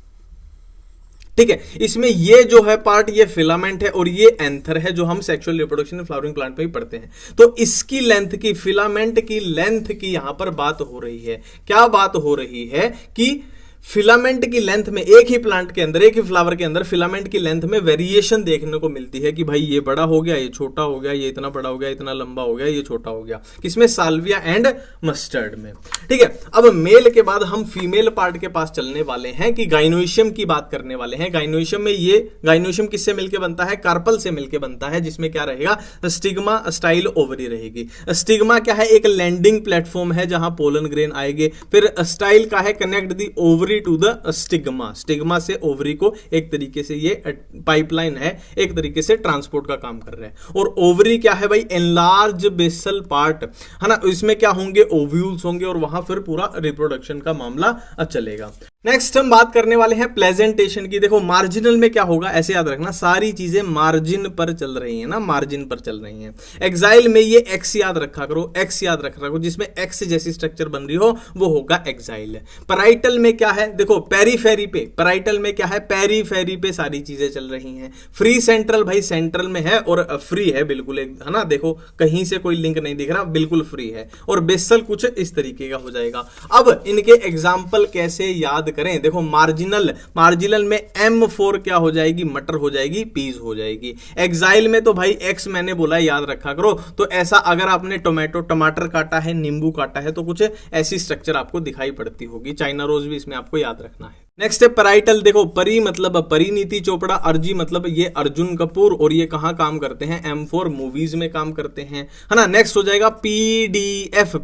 S1: ठीक है, इसमें ये जो है पार्ट ये फिलामेंट है और ये एंथर है जो हम सेक्सुअल रिप्रोडक्शन फ्लावरिंग प्लांट में भी पढ़ते हैं। तो इसकी लेंथ की, फिलामेंट की लेंथ की यहां पर बात हो रही है। क्या बात हो रही है कि फिलामेंट की लेंथ में, एक ही प्लांट के अंदर, एक ही फ्लावर के अंदर फिलामेंट की लेंथ में वेरिएशन देखने को मिलती है कि भाई ये बड़ा हो गया, ये छोटा हो गया, ये इतना बड़ा हो गया, इतना लंबा हो गया, ये छोटा हो गया। किसमें, साल्विया एंड मस्टर्ड में। ठीक है, अब मेल के बाद हम फीमेल पार्ट के पास चलने वाले हैं कि गाइनोइशियम की बात करने वाले हैं। गाइनोइशियम में ये गाइनोइशियम किससे मिलकर बनता है, कार्पल से मिलकर बनता है, जिसमें क्या रहेगा, स्टिग्मा, स्टाइल, ओवरी रहेगी। स्टिग्मा क्या है, एक लैंडिंग प्लेटफॉर्म है जहां पोलन ग्रेन आएंगे। फिर स्टाइल का है connect the ovary to the stigma, stigma से ओवरी को एक तरीके से ये पाइपलाइन है, एक तरीके से ट्रांसपोर्ट का काम कर रहे हैं। और ओवरी क्या है भाई, एनलार्ज बेसल पार्ट, है ना, इसमें क्या होंगे, ओव्यूल्स होंगे, और वहां फिर पूरा रिप्रोडक्शन का मामला चलेगा। नेक्स्ट हम बात करने वाले हैं प्लेजेंटेशन की। देखो मार्जिनल में क्या होगा, ऐसे याद रखना, सारी चीजें मार्जिन पर चल रही हैं ना, मार्जिन पर चल रही हैं। एक्साइल में ये एक्स याद रखा करो, एक्स याद रखा करो, जिसमें एक्स जैसी स्ट्रक्चर बन रही हो वो होगा एक्साइल। पैराइटल में क्या है, देखो पेरीफेरी पे, पैराइटल में क्या है, पेरीफेरी पे सारी चीजें चल रही हैं। फ्री सेंट्रल भाई सेंट्रल में है और फ्री है बिल्कुल, एक है ना, देखो कहीं से कोई लिंक नहीं दिख रहा, बिल्कुल फ्री है। और बेसल कुछ इस तरीके का हो जाएगा। अब इनके एग्जाम्पल कैसे याद करें, देखो मार्जिनल में M4 क्या हो जाएगी, मटर हो जाएगी, पीज हो जाएगी। एक्साइल में तो भाई एक्स मैंने बोला याद रखा करो। तो ऐसा अगर आपने टमाटर काटा है, नींबू काटा है, तो कुछ ऐसी स्ट्रक्चर आपको दिखाई पड़ती होगी। चाइना रोज भी इसमें आपको याद रखना है। नेक्स्ट है पैराइटल, देखो परी मतलब परिणीति चोपड़ा, अर्जी मतलब ये अर्जुन कपूर, और ये कहां काम करते हैं, M4 मूवीज में काम करते हैं, है ना। नेक्स्ट हो जाएगा पीडीएफ,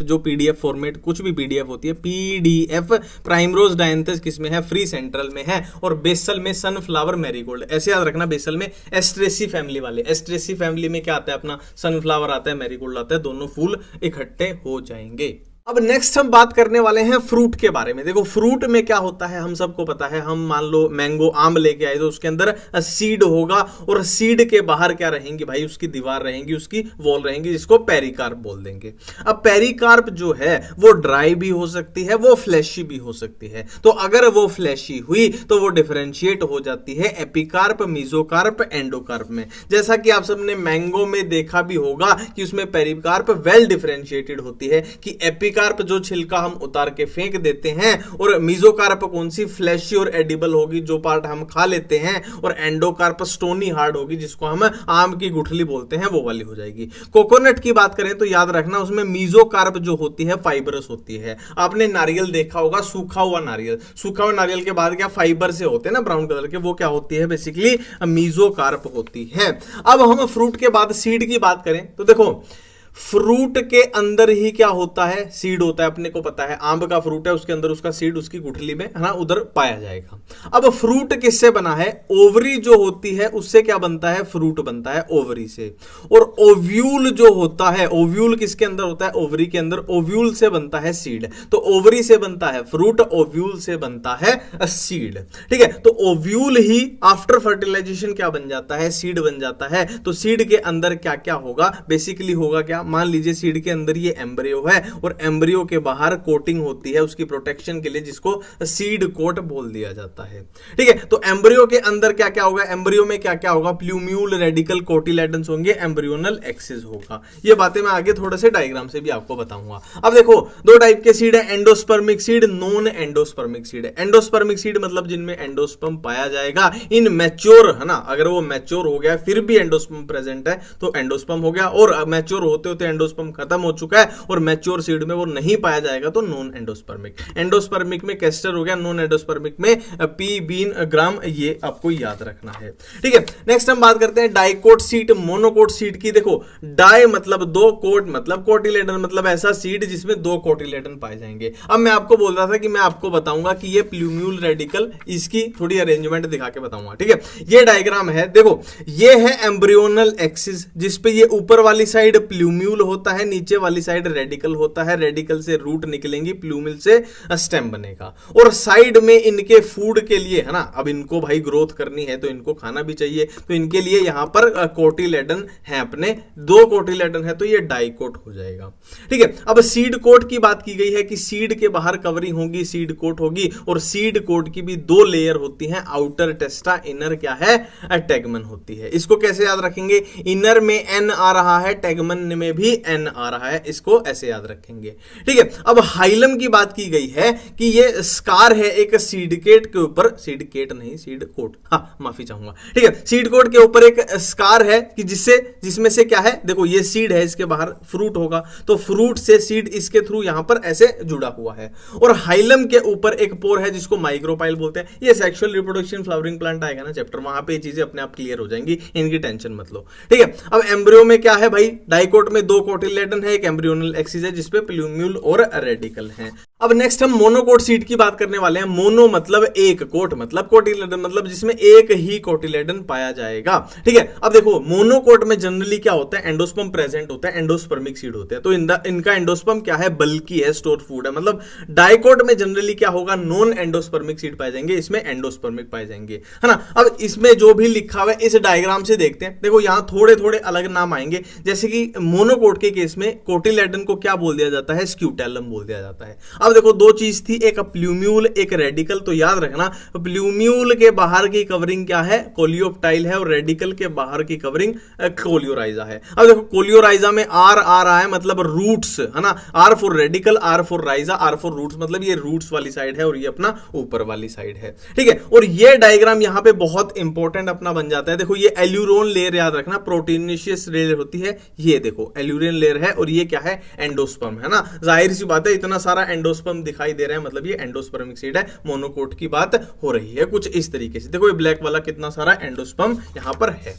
S1: जो पीडीएफ फॉर्मेट, कुछ भी पीडीएफ होती है, पीडीएफ प्राइमरोज डायंथस किसमें है, फ्री सेंट्रल में है। और बेसल में सनफ्लावर मैरीगोल्ड, ऐसे याद रखना, बेसल में एस्ट्रेसी फैमिली वाले, एस्ट्रेसी फैमिली में क्या आता है अपना, सनफ्लावर आता है, मैरीगोल्ड आता है, दोनों फूल इकट्ठे हो जाएंगे। अब नेक्स्ट हम बात करने वाले हैं फ्रूट के बारे में। देखो फ्रूट में क्या होता है हम सबको पता है, हम मान लो मैंगो आम लेके आए तो उसके अंदर सीड होगा और सीड के बाहर क्या रहेंगी भाई, उसकी दीवार रहेंगी, उसकी वॉल रहेंगी, जिसको पेरिकार्प बोल देंगे। अब पेरिकार्प जो है वो ड्राई भी हो सकती है, वो फ्लैशी भी हो सकती है। तो अगर वो फ्लैशी हुई तो वो डिफरेंशिएट हो जाती है एपिकार्प, मीजोकार्प, एंडोकार्प में। जैसा कि आप सबने मैंगो में देखा भी होगा कि उसमें पेरिकार्प वेल डिफरेंशिएटेड होती है कि एपिकार्प जो छिलका हम उतार के फेंक देते हैं, और मीजोकार्प कौन सी, फ्लैशी और एडिबल होगी, जो पार्ट हम खा लेते हैं, और एंडोकार्प स्टोनी हार्ड होगी, जिसको हम आम की गुठली बोलते हैं, वो वाली हो जाएगी। कोकोनट की बात करें तो याद रखना उसमें मीजोकार्प जो होती है फाइबरस होती है। आपने नारियल देखा होगा, सूखा हुआ नारियल, सूखा हुआ नारियल के बाद क्या फाइबर से होते हैं ना ब्राउन कलर के, वो क्या होती है बेसिकली मीजोकार्प होती है। अब हम फ्रूट के बाद सीड की बात करें तो देखो फ्रूट के अंदर ही क्या होता है, सीड होता है। अपने को पता है आम का फ्रूट है, उसके अंदर उसका सीड उसकी गुठली में है ना उधर पाया जाएगा। अब फ्रूट किससे बना है, ओवरी जो होती है उससे क्या बनता है, फ्रूट बनता है ओवरी से। और ओव्यूल जो होता है, ओव्यूल किसके अंदर होता है, ओवरी के अंदर, ओव्यूल से बनता है सीड। तो ओवरी से बनता है फ्रूट, ओव्यूल से बनता है सीड। ठीक है, तो ओव्यूल ही आफ्टर फर्टिलाइजेशन क्या बन जाता है, सीड बन जाता है। तो सीड के अंदर क्या क्या होगा, बेसिकली होगा क्या, मान लीजिए सीड के अंदर ये एम्ब्रियो है और एम्ब्रियो के बाहर कोटिंग होती है उसकी प्रोटेक्शन के लिए, जिसको सीड कोट बोल दिया जाता है। ठीक है, तो एम्ब्रियो के अंदर क्या क्या होगा, एम्ब्रियो में क्या क्या होगा, प्लूम्यूल, रेडिकल, कोटिलेडन्स होंगे, एम्ब्रियोनल एक्सिस होगा। ये बातें मैं आगे थोड़े से डायग्राम से भी आपको बताऊंगा। अब देखो दो टाइप के सीड है, endospermic seed, non endospermic seed. Endospermic seed मतलब जिनमें एंडोस्पर्म पाया जाएगा इन मैच्योर, है ना, अगर वो मैच्योर हो गया फिर भी एंडोस्पर्म प्रेजेंट है तो एंडोस्पर्म हो गया, और मैच्योर होते होते एंडोस्पर्म खत्म हो चुका है और मैच्योर सीड में वो नहीं पाया जाएगा तो नॉन एंडोस्पर्मिक। एंडोस्पर्मिक में कैस्टर हो गया, नॉन एंडोस्पर्मिक में पी, बीन, ग्राम, ये आपको याद रखना है। ठीक है, नेक्स्ट हम बात करते हैं डाइकोट सीड, मोनोकोट सीड की। देखो डाई मतलब दो, कोट मतलब कोटिलेडन मतलब ऐसा सीड जिसमें दो कोटिलेडन पाए जाएंगे। अब मैं आपको बोल रहा था कि मैं आपको बताऊंगा कि ये प्लूम्यूल रेडिकल, इसकी थोड़ी अरेंजमेंट दिखा के बताऊंगा। ठीक है, ये डायग्राम है, देखो ये है एम्ब्रियोनल एक्सिस जिसपे ये ऊपर वाली साइड प्लूम्यूल होता है, नीचे वाली साइड रेडिकल होता है, रेडिकल से रूट निकलेंगी, प्लूमिल से स्टेम बनेगा। और साइड में इनके फूड के लिए, है ना, अब इनको भाई ग्रोथ करनी है तो इनको खाना भी चाहिए, तो इनके लिए यहां पर कोटिलेडन है, अपने दो कोटिलेडन है, तो ये डाइकोट हो जाएगा। ठीक है, अब सीड कोट की बात की गई है कि सीड के बाहर कवरिंग होगी, सीड कोट होगी, और सीड कोट की भी दो लेयर होती हैं, आउटर टेस्टा, इनर क्या है, टैगमन होती है। इसको कैसे याद रखेंगे, इनर में एन आ रहा है, टैगमन में भी एन आ रहा है, इसको ऐसे याद रखेंगे। ठीक है, अब हाइलम की बात की गई है कि ये स्कार है एक सीडकेट के ऊपर, सीडकेट नहीं सीड कोट, हाँ माफी चाहूंगा। ठीक है, सीड कोट के ऊपर एक स्कार है कि जिसमें से क्या है, देखो ये सीड है, इसके बाहर फ्रूट होगा, तो फ्रूट से सीड इसके थ्रू यहां पर ऐसे जुड़ा हुआ है। और हाइलम के ऊपर एक पोर है जिसको माइक्रोपाइल बोलते हैं। ये सेक्सुअल रिप्रोडक्शन फ्लावरिंग प्लांट आएगा ना चैप्टर, वहां पे ये चीजें अपने आप क्लियर हो जाएंगी, इनकी टेंशन मत लो। ठीक है, अब एम्ब्रियो में क्या है भाई, डाइकोट में दो कोटिलेडन है, एक एम्ब्रियोनल एक्सिस है जिसपे प्लूम्यूल और रेडिकल है। अब नेक्स्ट हम मोनोकोट सीड की बात करने वाले हैं। मोनो मतलब एक, कोट मतलब कोटिलेडन मतलब जिसमें एक ही कोटिलेडन पाया जाएगा। ठीक है, अब देखो मोनोकोट में जनरली क्या होता है, एंडोस्पर्म प्रेजेंट होता है, एंडोस्पर्मिक सीड होते हैं, तो इनका एंडोस्पर्म क्या है, बल्कि है, स्टोर फूड है। मतलब डाइकोट में जनरली क्या होगा, नॉन एंडोस्पर्मिक सीड पाए जाएंगे, इसमें एंडोस्पर्मिक पाए जाएंगे, है ना। अब इसमें जो भी लिखा हुआ है इस डायग्राम से देखते हैं, देखो यहां थोड़े थोड़े अलग नाम आएंगे, जैसे कि मोनोकोट के केस में कोटिलेडन को क्या बोल दिया जाता है, स्क्यूटेलम बोल दिया जाता है। अब देखो दो चीज थी, एक प्लूम्यूल एक रेडिकल, तो याद रखना प्लूम्यूल के बाहर की कवरिंग क्या है, कोलियोप्टाइल है, और रेडिकल के बाहर की कवरिंग कोलियोराइजा है। अब देखो कोलियोराइजा में आर आ रहा है मतलब रूट्स, है ना, R for radical, R for rhiza, R for roots, मतलब ये रूट्स वाली साइड है और ये अपना ऊपर वाली साइड है। ठीक है, और ये डायग्राम यहां पे बहुत इंपॉर्टेंट अपना बन जाता है। देखो ये एल्यूरोन लेयर याद रखना, प्रोटीनिशियस लेयर होती है, ये देखो एल्यूरोन लेयर है, और ये क्या है, एंडोस्पर्म, है ना। जाहिर सी बात है, इतना सारा एंडोस्पर्म दिखाई दे रहा है मतलब ये एंडोस्पर्मिक सीड है। मोनोकोट की बात हो रही है कुछ इस तरीके से, देखो ये ब्लैक वाला कितना सारा एंडोस्पर्म यहां पर है।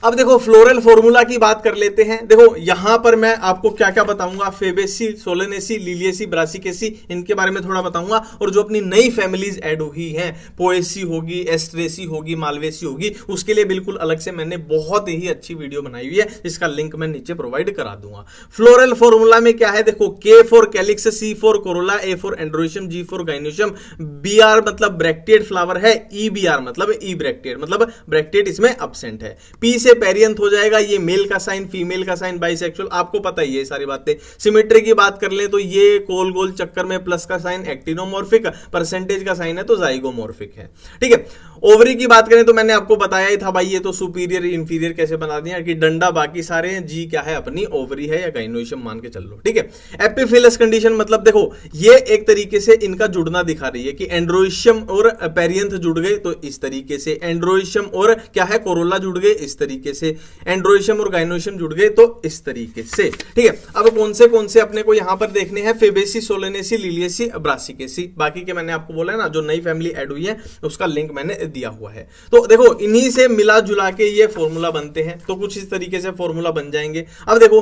S1: अब देखो फ्लोरल फॉर्मूला की बात कर लेते हैं। देखो यहां पर मैं आपको क्या क्या बताऊंगा, फेबेसी, सोलेनेसी, लिलियेसी, ब्रासिकेसी, इनके बारे में थोड़ा बताऊंगा। और जो अपनी नई फैमिलीज ऐड हुई हैं, पोएसी होगी, एस्ट्रेसी होगी, मालवेसी होगी, उसके लिए बिल्कुल अलग से मैंने बहुत ही अच्छी वीडियो बनाई हुई है, इसका लिंक मैं नीचे प्रोवाइड करा दूंगा। फ्लोरल फॉर्मूला में क्या है, देखो K for calyx, C for corolla, A for androecium, G for gynoecium, B R मतलब ब्रैक्टेड फ्लावर है, ई बी आर मतलब ई ब्रैक्टेड, मतलब ब्रैक्टेड इसमें एब्सेंट है। पी से पेरियंथ हो जाएगा, ये मेल का साइन, फीमेल का साइन, बाइसेक्सुअल, आपको पता ही है सारी बातें। सिमेट्री की बात कर ले तो ये कोल गोल चक्कर में प्लस का साइन एक्टिनोमॉर्फिक, परसेंटेज का साइन है तो जाइगोमॉर्फिक है, ठीक है। ओवरी की बात करें तो मैंने आपको बताया ही था भाई, ये तो सुपीरियर इंफीरियर कैसे बना दिया कि डंडा बाकी सारे हैं, जी क्या है अपनी ओवरी है या गाइनोशियम मान के चल लो, ठीक है। एपिफिलस कंडीशन मतलब देखो ये एक तरीके से इनका जुड़ना दिखा रही है कि एंड्रोइशियम और पेरियंथ जुड़ गए तो इस तरीके से, एंड्रोइशियम और क्या है कोरोला जुड़ गए इस तरीके से, एंड्रोइशियम और गाइनोशियम जुड़ गए तो इस तरीके से, ठीक है। अब कौन से अपने को यहां पर देखने हैं, फेबेसी, सोलेनेसी, लिलियेसी, ब्रासिकेसी, बाकी के मैंने आपको बोला है ना जो नई फैमिली ऐड हुई है उसका लिंक मैंने दिया हुआ है। तो देखो इन्हीं से मिला जुला के ये फॉर्मूला बनते हैं, तो कुछ इस तरीके से फॉर्मूला बन जाएंगे। अब देखो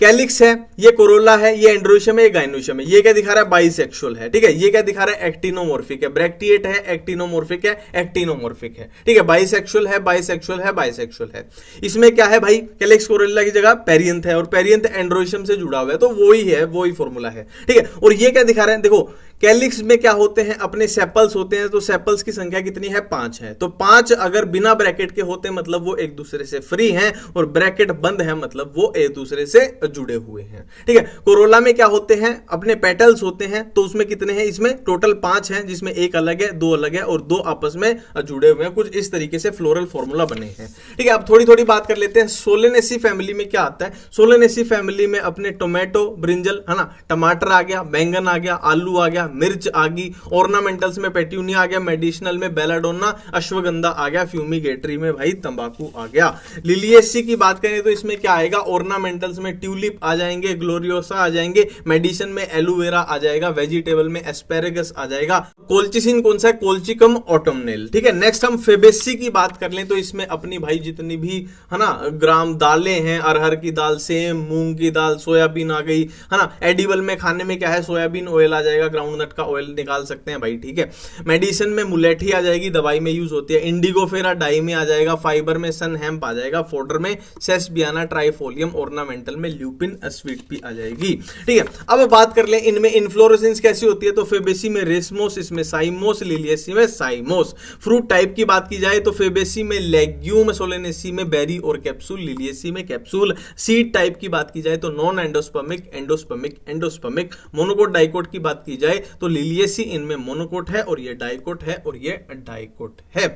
S1: कैलिक्स है, ये कोरोला है, ये एंड्रोइशियम है, ये गाइनोशियम है, ये क्या दिखा रहा है, बाइसेक्सुअल है, ठीक है। ये क्या दिखा रहा है, एक्टिनोमॉर्फिक है, ब्रैक्टिएट है, एक्टिनोमॉर्फिक है, एक्टिनोमॉर्फिक है, ठीक है। बाइसेक्सुअल है, बाइसेक्सुअल है, बाइसेक्सुअल है। इसमें क्या है भाई, कैलिक्स कोरोला की जगह पेरियंथ है और पेरियंथ एंड्रोइशियम से जुड़ा हुआ है, तो वही है, वही फॉर्मूला है, ठीक है। और ये क्या दिखा रहे हैं, देखो कैलिक्स में क्या होते हैं, अपने सेपल्स होते हैं, तो सेपल्स की संख्या कितनी है, 5 है। तो 5 अगर बिना ब्रैकेट के होते मतलब वो एक दूसरे से फ्री हैं, और ब्रैकेट बंद है मतलब वो एक दूसरे से जुड़े हुए हैं, ठीक है। कोरोला में क्या होते हैं, अपने पेटल्स होते हैं, तो उसमें कितने हैं, इसमें टोटल 5 हैं, जिसमें एक अलग है, 2 अलग है और 2 आपस में जुड़े हुए हैं। कुछ इस तरीके से फ्लोरल फॉर्मूला बने हैं, ठीक है। अब थोड़ी थोड़ी बात कर लेते हैं सोलेनेसी फैमिली में क्या आता है। सोलेनेसी फैमिली में अपने टोमेटो, ब्रिंजल है ना, टमाटर आ गया, बैंगन आ गया, आलू आ गया, मिर्च आ गई, ऑर्नामेंटल्स में पेट्यूनिया आ गया, मेडिसिनल में बेलाडोना, अश्वगंधा आ गया, फ्यूमिगेटरी में भाई तंबाकू आ गया। लिलियेसी की बात करें तो इसमें क्या आएगा, ऑर्नामेंटल्स में ट्यूलिप आ जाएंगे, ग्लोरियोसा आ जाएंगे, मेडिसिन में एलोवेरा आ जाएगा, वेजिटेबल में एस्पेरेगस आ जाएगा। कोल्चिसिन कौन सा है, कोल्चिकम ऑटोमनेल, ठीक है। नेक्स्ट हम फेबेसी की बात कर लें तो इसमें अपनी भाई जितनी भी है ना ग्राम दालें हैं, अरहर की दाल, सेम, मूंग की दाल, सोयाबीन आ गई है ना। एडिबल में खाने में क्या है, सोयाबीन ऑयल आ जाएगा, ग्राउंड नट का ऑयल निकाल सकते हैं भाई, ठीक है। मेडिसिन में मुलेठी आ जाएगी, दवाई में यूज होती है। इंडिगोफेरा डाई में आ जाएगा, फाइबर में सन हेम्प आ जाएगा, फोडर में सेसबियाना ट्राइफोलियम, ऑर्नामेंटल में ल्यूपिन स्वीट पी आ जाएगी, ठीक है। अब बात कर लें इनमें इन्फ्लोरेसेंस कैसी होती है, तो फेबेसी में रेसमोस, इसमें साइमोस, लिलियेसी में साइमोस। फ्रूट टाइप की बात की जाए तो फेबेसी में लेग्यूम, सोलेनेसी में बेरी और कैप्सूल, लिलियेसी में कैप्सूल। सीड टाइप की बात की जाए तो non endospermic, endospermic, endospermic. Monocot dicot की बात की जाए तो लिलियेसी इनमें मोनोकोट है और ये डाइकोट है और ये डाइकोट है,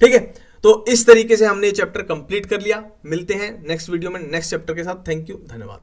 S1: ठीक है। तो इस तरीके से हमने ये चैप्टर कंप्लीट कर लिया। मिलते हैं नेक्स्ट वीडियो में नेक्स्ट चैप्टर के साथ। थैंक यू, धन्यवाद।